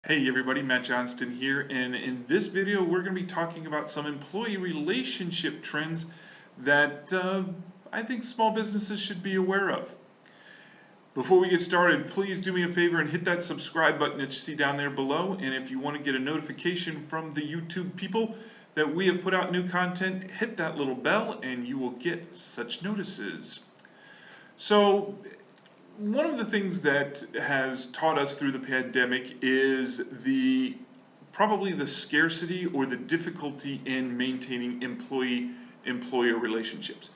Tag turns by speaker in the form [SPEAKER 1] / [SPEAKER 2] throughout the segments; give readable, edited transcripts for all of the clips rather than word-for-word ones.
[SPEAKER 1] Hey everybody, Matt Johnston here, and in this video we're going to be talking about some employee relationship trends that I think small businesses should be aware of. Before we get started, please do me a favor and hit that subscribe button that you see down there below, and if you want to get a notification from the YouTube people that we have put out new content, hit that little bell and you will get such notices. So, one of the things that has taught us through the pandemic is probably the scarcity or the difficulty in maintaining employer relationships.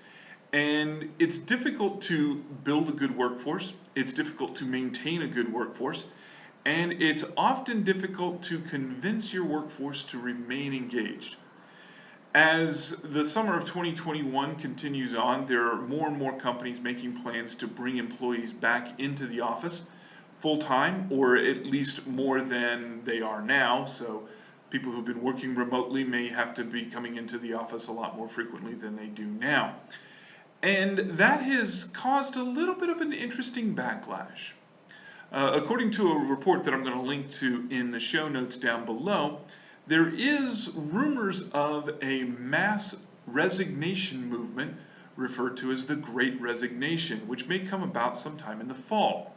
[SPEAKER 1] And it's difficult to build a good workforce, it's difficult to maintain a good workforce, and it's often difficult to convince your workforce to remain engaged. As the summer of 2021 continues on, there are more and more companies making plans to bring employees back into the office full time, or at least more than they are now. So people who've been working remotely may have to be coming into the office a lot more frequently than they do now. And that has caused a little bit of an interesting backlash. According to a report that I'm going to link to in the show notes down below, there is rumors of a mass resignation movement referred to as the Great Resignation, which may come about sometime in the fall.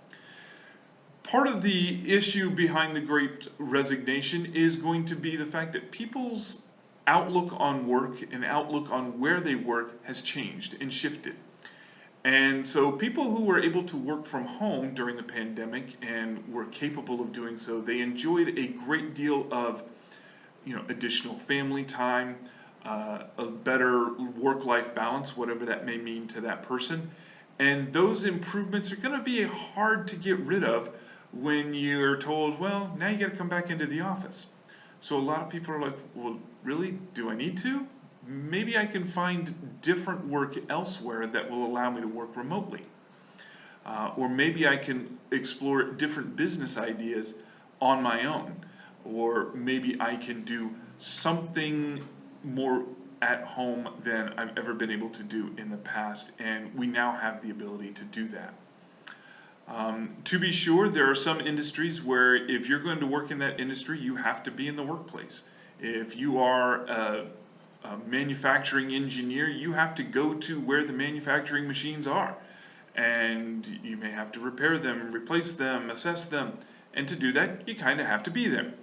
[SPEAKER 1] Part of the issue behind the Great Resignation is going to be the fact that people's outlook on work and outlook on where they work has changed and shifted. And so people who were able to work from home during the pandemic and were capable of doing so, they enjoyed a great deal of additional family time, a better work-life balance, whatever that may mean to that person. And those improvements are going to be hard to get rid of when you're told, well, now you got to come back into the office. So a lot of people are like, well, really? Do I need to? Maybe I can find different work elsewhere that will allow me to work remotely. Or maybe I can explore different business ideas on my own. Or maybe I can do something more at home than I've ever been able to do in the past, and we now have the ability to do that. To be sure, there are some industries where if you're going to work in that industry, you have to be in the workplace. If you are a manufacturing engineer, you have to go to where the manufacturing machines are, and you may have to repair them, replace them, assess them. And to do that, you kind of have to be there.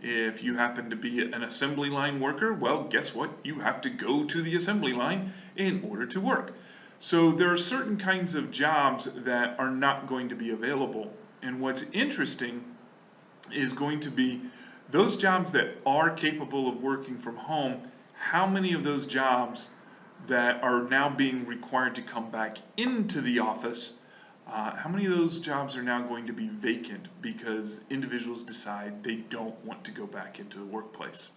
[SPEAKER 1] If you happen to be an assembly line worker, well, guess what? You have to go to the assembly line in order to work. So there are certain kinds of jobs that are not going to be available. And what's interesting is going to be those jobs that are capable of working from home, how many of those jobs that are now being required to come back into the office, how many of those jobs are now going to be vacant because individuals decide they don't want to go back into the workplace?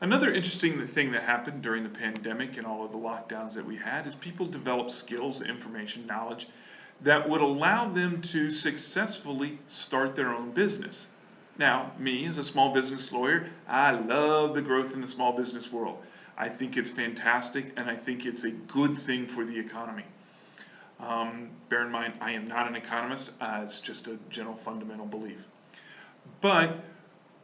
[SPEAKER 1] Another interesting thing that happened during the pandemic and all of the lockdowns that we had is people developed skills, information, knowledge that would allow them to successfully start their own business. Now, me as a small business lawyer, I love the growth in the small business world. I think it's fantastic, and I think it's a good thing for the economy. Bear in mind, I am not an economist. It's just a general fundamental belief. But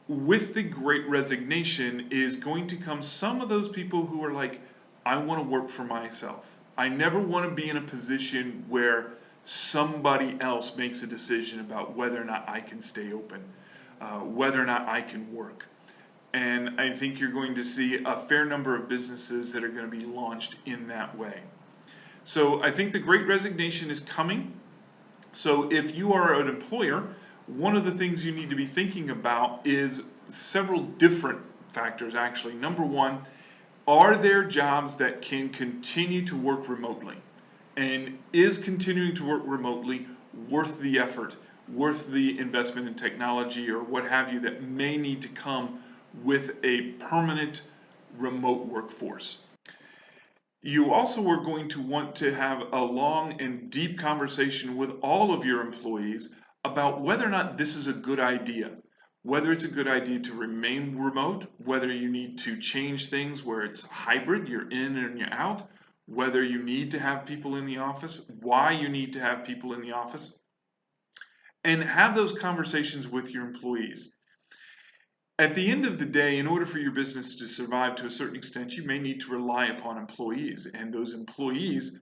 [SPEAKER 1] with the Great Resignation is going to come some of those people who are like, I want to work for myself. I never want to be in a position where somebody else makes a decision about whether or not I can stay open, whether or not I can work. And I think you're going to see a fair number of businesses that are going to be launched in that way. So I think the Great Resignation is coming. So if you are an employer, one of the things you need to be thinking about is several different factors actually. Number one, are there jobs that can continue to work remotely? And is continuing to work remotely worth the effort, worth the investment in technology or what have you that may need to come with a permanent remote workforce? You also are going to want to have a long and deep conversation with all of your employees about whether or not this is a good idea, whether it's a good idea to remain remote, whether you need to change things where it's hybrid, you're in and you're out, whether you need to have people in the office, why you need to have people in the office, and have those conversations with your employees. At the end of the day, in order for your business to survive to a certain extent, you may need to rely upon employees. And those employees,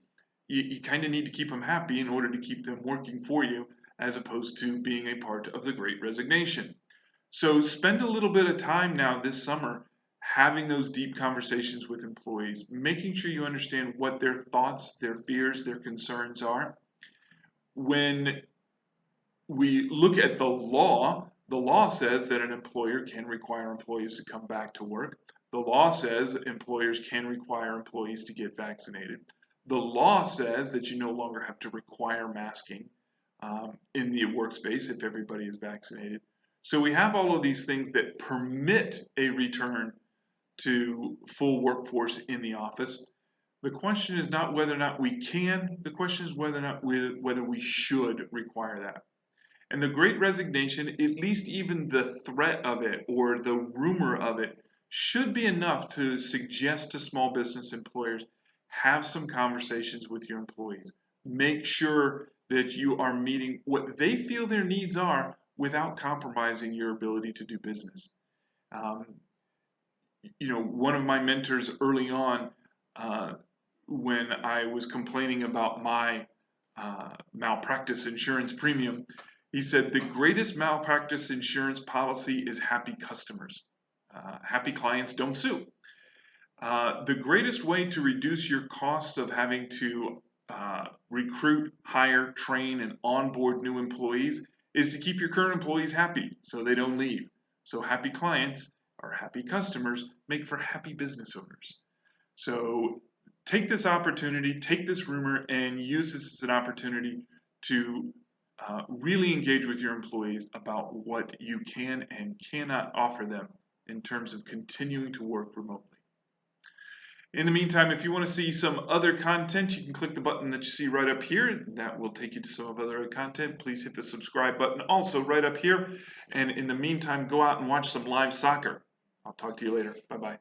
[SPEAKER 1] you kind of need to keep them happy in order to keep them working for you, as opposed to being a part of the Great Resignation. So spend a little bit of time now this summer having those deep conversations with employees, making sure you understand what their thoughts, their fears, their concerns are. When we look at the law says that an employer can require employees to come back to work. The law says employers can require employees to get vaccinated. The law says that you no longer have to require masking in the workspace if everybody is vaccinated. So we have all of these things that permit a return to full workforce in the office. The question is not whether or not we can, the question is whether we should require that. And the Great Resignation, at least even the threat of it or the rumor of it, should be enough to suggest to small business employers, have some conversations with your employees. Make sure that you are meeting what they feel their needs are without compromising your ability to do business. One of my mentors early on, when I was complaining about my malpractice insurance premium, he said the greatest malpractice insurance policy is happy customers. Happy clients don't sue. The greatest way to reduce your costs of having to recruit, hire, train, and onboard new employees is to keep your current employees happy so they don't leave. So happy clients or happy customers make for happy business owners. So take this opportunity, take this rumor, and use this as an opportunity to really engage with your employees about what you can and cannot offer them in terms of continuing to work remotely. In the meantime, if you want to see some other content, you can click the button that you see right up here. That will take you to some of other content. Please hit the subscribe button also right up here. And in the meantime, go out and watch some live soccer. I'll talk to you later. Bye-bye.